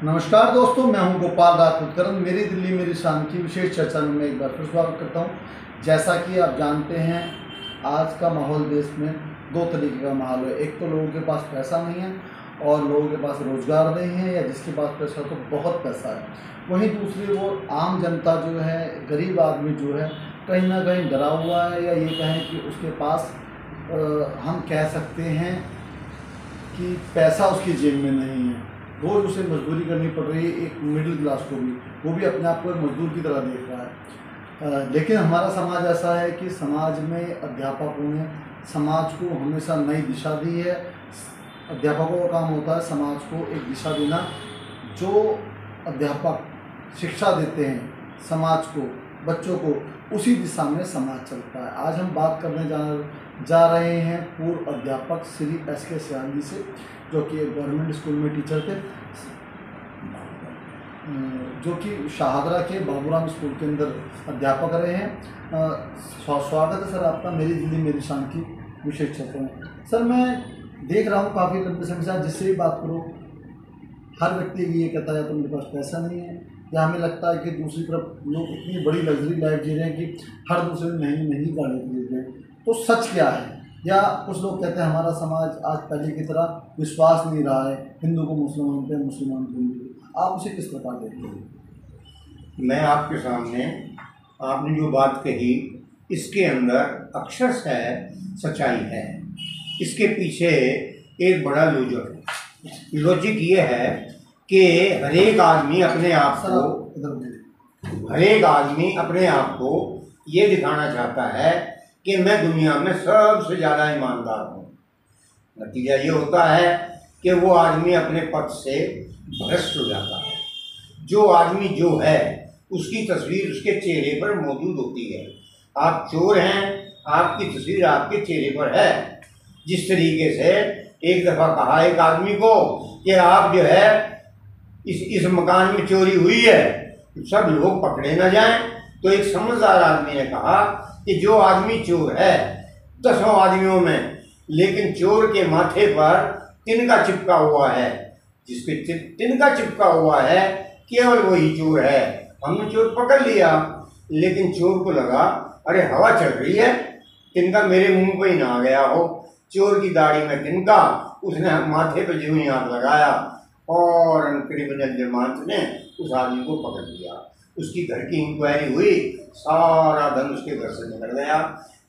नमस्कार दोस्तों, मैं हूं गोपाल राजपूत। मेरी दिल्ली मेरी शान की विशेष चर्चा में मैं एक बार फिर स्वागत करता हूं। जैसा कि आप जानते हैं, आज का माहौल देश में दो तरीके का माहौल है। एक तो लोगों के पास पैसा नहीं है और लोगों के पास रोज़गार नहीं है, या जिसके पास पैसा तो बहुत पैसा है। वहीं दूसरी वो आम जनता जो है, गरीब आदमी जो है, कहीं ना कहीं डरा हुआ है, या ये कहें कि उसके पास हम कह सकते हैं कि पैसा उसकी जेब में नहीं है। रोज़ उसे मजदूरी करनी पड़ रही है, एक मिडिल क्लास को भी, वो भी अपने आप को एक मजदूर की तरह देख रहा है। लेकिन हमारा समाज ऐसा है कि समाज में अध्यापकों ने समाज को हमेशा नई दिशा दी है। अध्यापकों का काम होता है समाज को एक दिशा देना। जो अध्यापक शिक्षा देते हैं समाज को, बच्चों को, उसी दिशा में समाज चलता है। आज हम बात करने जा रहे हैं पूर्व अध्यापक श्री S.K. सियाल जी से, जो कि एक गवर्नमेंट स्कूल में टीचर थे, जो कि शाहदरा के बाबूराम स्कूल के अंदर अध्यापक रहे हैं। स्वागत है सर आपका मेरी दिल्ली मेरी शान की विशेष चर्चा में। सर, मैं देख रहा हूँ काफ़ी लंबे समय से, जिससे भी बात करो हर व्यक्ति ये कहता है तो मेरे पास पैसा नहीं है, या हमें लगता है कि दूसरी तरफ लोग इतनी बड़ी लग्जरी लाइफ जी रहे हैं कि हर दूसरे महंगी गाड़ी खरीद रहे हैं। तो सच क्या है? या कुछ लोग कहते हैं हमारा समाज आज पहले की तरह विश्वास नहीं रहा है, हिंदू को मुसलमान पे, मुसलमान को हिंदू। आप उसे किस प्रकार देखते हैं? मैं आपके सामने आपने जो बात कही, इसके अंदर अक्षरशः सच्चाई है। इसके पीछे एक बड़ा लॉजिक ये है कि हरेक आदमी अपने आप को ये दिखाना चाहता है कि मैं दुनिया में सबसे ज़्यादा ईमानदार हूँ। नतीजा ये होता है कि वो आदमी अपने पद से भ्रष्ट हो जाता है। जो आदमी जो है उसकी तस्वीर उसके चेहरे पर मौजूद होती है। आप चोर हैं, आपकी तस्वीर आपके चेहरे पर है। जिस तरीके से एक दफ़ा कहा एक आदमी को कि आप जो है इस मकान में चोरी हुई है, सब लोग पकड़े ना जाएं, तो एक समझदार आदमी ने कहा कि जो आदमी चोर है 10 आदमियों में, लेकिन चोर के माथे पर तिनका चिपका हुआ है, जिसके तिनका चिपका हुआ है केवल वही चोर है। हमने चोर पकड़ लिया, लेकिन चोर को लगा अरे हवा चल रही है, तिनका मेरे मुंह पे ही ना आ गया हो। चोर की दाढ़ी में तिनका, उसने माथे पे जो ही हाथ लगाया और क्रिमिनल जमानत ने उस आदमी को पकड़ लिया। उसकी घर की इंक्वायरी हुई, सारा धन उसके घर से निकल गया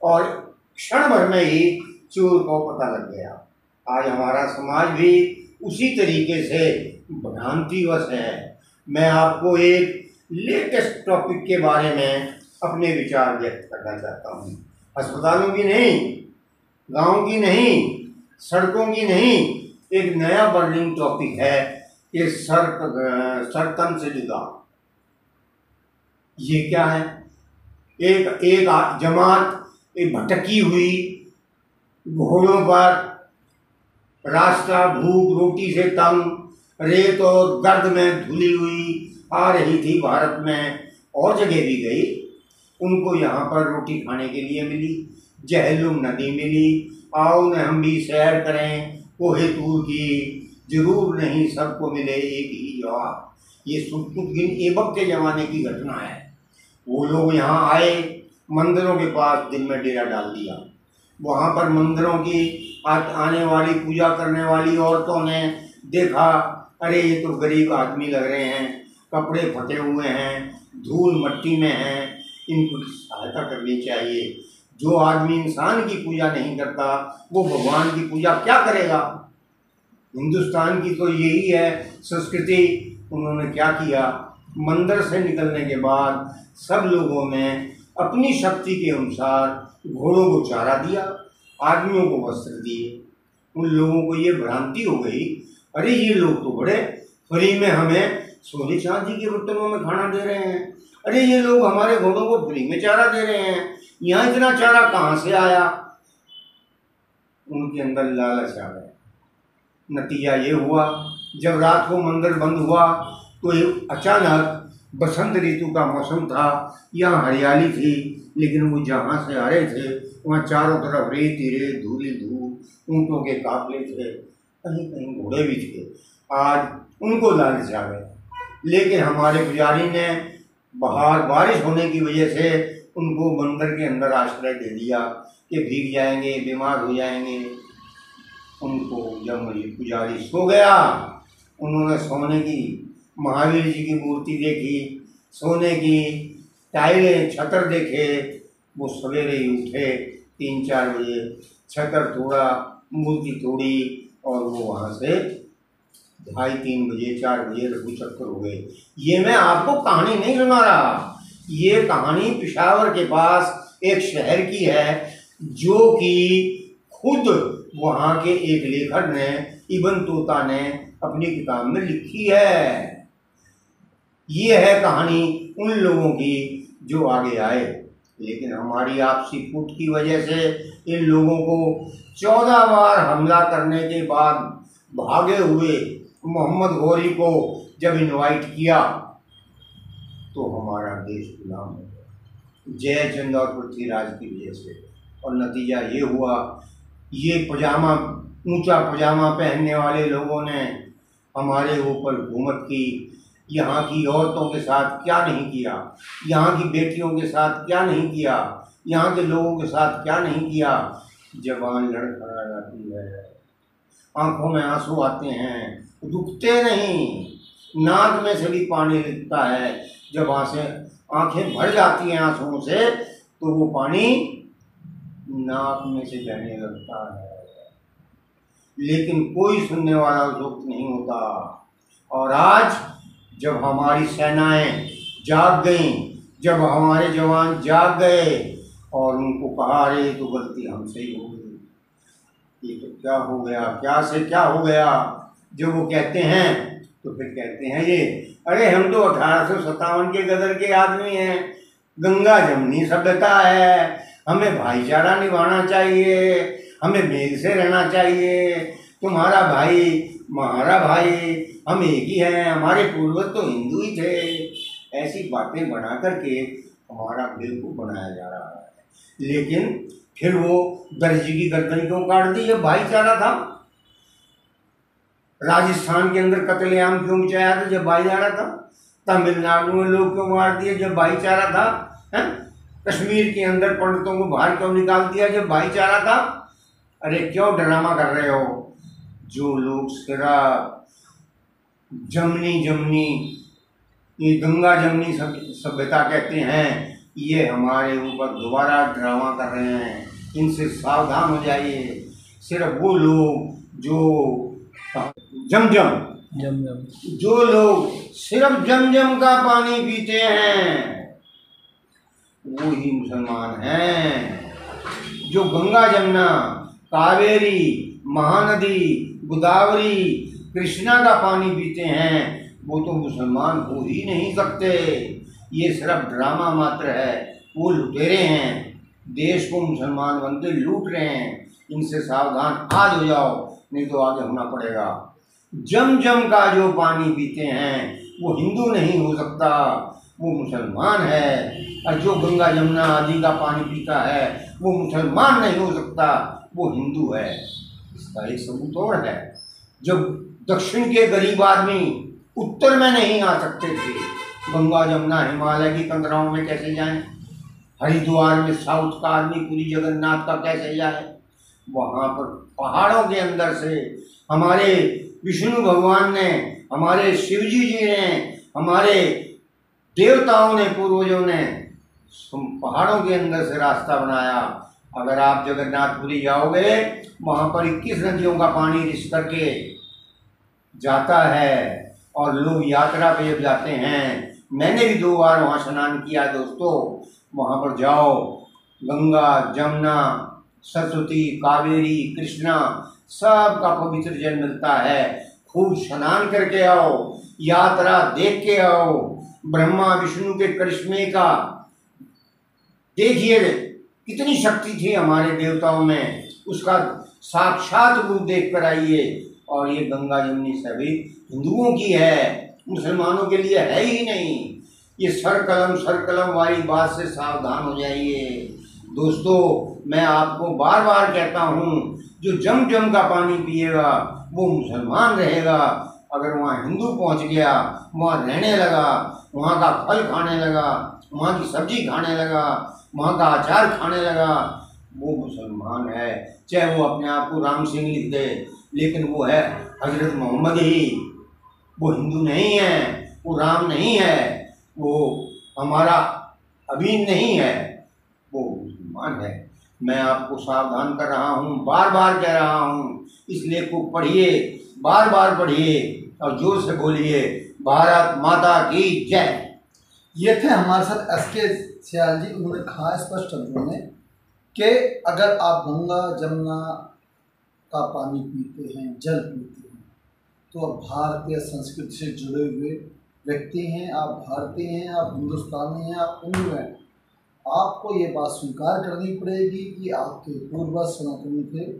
और क्षण भर में ही चोर को पता लग गया। आज हमारा समाज भी उसी तरीके से भ्रांतिवश है। मैं आपको एक लेटेस्ट टॉपिक के बारे में अपने विचार व्यक्त करना चाहता हूँ। अस्पतालों की नहीं, गांव की नहीं, सड़कों की नहीं, एक नया बर्निंग टॉपिक है कि सरतन से जुदा। ये क्या है? एक जमात एक भटकी हुई घोड़ों पर, रास्ता भूख रोटी से तंग, रेत और गर्द में धुली हुई आ रही थी भारत में, और जगह भी गई। उनको यहाँ पर रोटी खाने के लिए मिली, जहलुम नदी मिली, आओ न हम भी सैर करें कोहे तूर की, जरूर नहीं सबको मिले एक ही जवाब। ये सुल्तुतगिन ऐबक के ज़माने की घटना है। वो लोग यहाँ आए, मंदिरों के पास दिन में डेरा डाल दिया। वहाँ पर मंदिरों की आने वाली, पूजा करने वाली औरतों ने देखा, अरे ये तो गरीब आदमी लग रहे हैं, कपड़े फटे हुए हैं, धूल मट्टी में हैं, इनको सहायता करनी चाहिए। जो आदमी इंसान की पूजा नहीं करता वो भगवान की पूजा क्या करेगा? हिंदुस्तान की तो यही है संस्कृति। उन्होंने क्या किया, मंदिर से निकलने के बाद सब लोगों ने अपनी शक्ति के अनुसार घोड़ों को चारा दिया, आदमियों को वस्त्र दिए। उन लोगों को ये भ्रांति हो गई, अरे ये लोग तो बड़े फ्री में हमें सोने चांदी के बर्तनों में खाना दे रहे हैं, अरे ये लोग हमारे घोड़ों को फ्री में चारा दे रहे हैं, यहाँ इतना चारा कहाँ से आया? उनके अंदर लालच आ गया। नतीजा ये हुआ, जब रात को मंदिर बंद हुआ तो अचानक बसंत ऋतु का मौसम था, यहाँ हरियाली थी, लेकिन वो जहाँ से आ रहे थे वहाँ चारों तरफ रेत ही रेत, धूल ही धूल, ऊँटों के काफले थे, कहीं कहीं घोड़े भी थे। आज उनको लालच आ गया, लेकिन हमारे पुजारी ने बारिश होने की वजह से उनको मंदिर के अंदर आश्रय दे दिया कि भीग जाएंगे, बीमार हो जाएंगे। उनको जब पुजारी सो गया, उन्होंने सोने की महावीर जी की मूर्ति देखी, सोने की टाइलें, छतर देखे। वो सवेरे ही उठे 3-4 बजे, छतर तोड़ा, मूर्ति तोड़ी और वो वहाँ से 2:30-3 बजे 4 बजे रघु चक्कर हो गए। ये मैं आपको कहानी नहीं सुना रहा, ये कहानी पेशावर के पास एक शहर की है, जो कि खुद वहाँ के एक लेखक ने, इब्न तूता ने अपनी किताब में लिखी है। ये है कहानी उन लोगों की जो आगे आए, लेकिन हमारी आपसी फूट की वजह से इन लोगों को 14 बार हमला करने के बाद भागे हुए मोहम्मद गौरी को जब इनवाइट किया तो हमारा देश गुलाम हो गया जयचंद और पृथ्वीराज की वजह से। और नतीजा ये हुआ, ये पजामा, ऊंचा पजामा पहनने वाले लोगों ने हमारे ऊपर हुकूमत की। यहाँ की औरतों के साथ क्या नहीं किया, यहाँ की बेटियों के साथ क्या नहीं किया, यहाँ के लोगों के साथ क्या नहीं किया। जबान लड़खड़ा जाती है, आंखों में आंसू आते हैं, रुकते नहीं, नाक में से भी पानी निकलता है। जब आंखें भर जाती हैं आंसुओं से तो वो पानी नाक में से बहने लगता है, लेकिन कोई सुनने वाला उस वक्त नहीं होता। और आज जब हमारी सेनाएं जाग गईं, जब हमारे जवान जाग गए और उनको कहा अरे तो गलती हमसे ही हो गई, ये तो क्या हो गया, क्या से क्या हो गया। जब वो कहते हैं तो फिर कहते हैं ये, अरे हम तो 1857 के गदर के आदमी हैं, गंगा जमनी सभ्यता है, हमें भाईचारा निभाना चाहिए, हमें मेल से रहना चाहिए, तुम्हारा भाई हमारा भाई, हम एक ही हैं, हमारे पूर्वज तो हिंदू ही थे। ऐसी बातें बना करके हमारा बेवकूफ़ बनाया जा रहा है। लेकिन फिर वो दर्जी की गर्दन क्यों काट दी जब भाईचारा था? राजस्थान के अंदर कत्लेआम क्यों मचाया था जब भाईचारा था? तमिलनाडु में लोग क्यों मार दिए जब भाईचारा था? हैं? कश्मीर के अंदर पंडितों को बाहर क्यों निकाल दिया जब भाईचारा था? अरे क्यों ड्रामा कर रहे हो? जो लोग सिर्फ जमनी ये गंगा जमनी सभ्यता कहते हैं, ये हमारे ऊपर दोबारा ड्रामा कर रहे हैं, इनसे सावधान हो जाइए। सिर्फ वो लोग जो जो लोग सिर्फ जमजम का पानी पीते हैं वो ही मुसलमान हैं। जो गंगा जमुना, कावेरी, महानदी, गोदावरी, कृष्णा का पानी पीते हैं वो तो मुसलमान हो ही नहीं सकते। ये सिर्फ ड्रामा मात्र है, वो लुटेरे हैं, देश को मुसलमान बनते लूट रहे हैं। इनसे सावधान आज हो जाओ, नहीं तो आगे होना पड़ेगा। जमजम का जो पानी पीते हैं वो हिंदू नहीं हो सकता, वो मुसलमान है। और जो गंगा जमुना आदि का पानी पीता है वो मुसलमान नहीं हो सकता, वो हिंदू है। इसका एक सबूत और है, जब दक्षिण के गरीब आदमी उत्तर में नहीं आ सकते थे, गंगा जमुना हिमालय की कंदराओं में कैसे जाएं? हरिद्वार में साउथ का आदमी पूरी जगन्नाथ का कैसे जाए? वहाँ पर पहाड़ों के अंदर से हमारे विष्णु भगवान ने, हमारे शिवजी जी ने, हमारे देवताओं ने, पूर्वजों ने पहाड़ों के अंदर से रास्ता बनाया। अगर आप जगन्नाथपुरी जाओगे, वहाँ पर 21 नदियों का पानी रिस करके जाता है और लोग यात्रा पे जब जाते हैं, मैंने भी 2 बार वहाँ स्नान किया दोस्तों। वहाँ पर जाओ, गंगा, जमुना, सरस्वती, कावेरी, कृष्णा सब का पवित्र जल मिलता है। खूब स्नान करके आओ, यात्रा देख के आओ, ब्रह्मा विष्णु के करिश्मे का देखिए, कितनी शक्ति थी हमारे देवताओं में, उसका साक्षात रूप देख कर आइए। और ये गंगा जमुनी सभी हिंदुओं की है, मुसलमानों के लिए है ही नहीं। ये सर कलम वाली बात से सावधान हो जाइए दोस्तों। मैं आपको बार बार कहता हूँ, जो जम जम का पानी पिएगा वो मुसलमान रहेगा। अगर वहाँ हिंदू पहुँच गया, वहाँ रहने लगा, वहाँ का फल खाने लगा, वहाँ की सब्जी खाने लगा, वहाँ का अचार खाने लगा, वो मुसलमान है। चाहे वो अपने आप को राम सिंह लिख दे, लेकिन वो है हजरत मोहम्मद ही। वो हिंदू नहीं है, वो राम नहीं है, वो हमारा अमीन नहीं है, वो मुसलमान है। मैं आपको सावधान कर रहा हूँ, बार बार कह रहा हूँ, इस लेख को पढ़िए, बार बार पढ़िए और जोर से बोलिए, भारत माता की जय। ये थे हमारे साथ SK सियाल जी। उन्होंने कहा स्पष्ट शब्दों में कि अगर आप गंगा जमुना का पानी पीते हैं, जल पीते हैं, तो आप भारतीय संस्कृति से जुड़े हुए व्यक्ति हैं, आप भारतीय हैं, आप हिंदुस्तानी हैं, आप हिंदू हैं। आपको ये बात स्वीकार करनी पड़ेगी कि आपके पूर्वज सनातनी थे।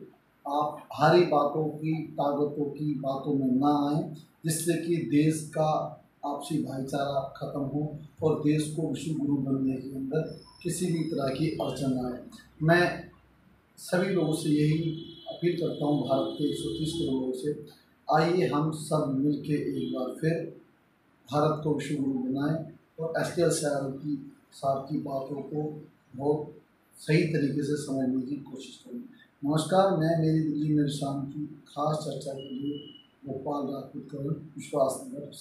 आप भारी बातों की, ताकतों की बातों में ना आए, जिससे कि देश का आपसी भाईचारा खत्म हो और देश को विश्व गुरु बनने के अंदर किसी भी तरह की अड़चन आए। मैं सभी लोगों से यही अपील करता हूँ, भारत के 130 करोड़ लोगों से, आइए हम सब मिलके एक बार फिर भारत को विश्व गुरु बनाएं और SK सियाल की साहब की बातों को बहुत सही तरीके से समझने की कोशिश करें। नमस्कार, मैं मेरी दिल्ली मेरी शाम की खास चर्चा के लिए गोपाल राजपूत करण, विश्वास नगर।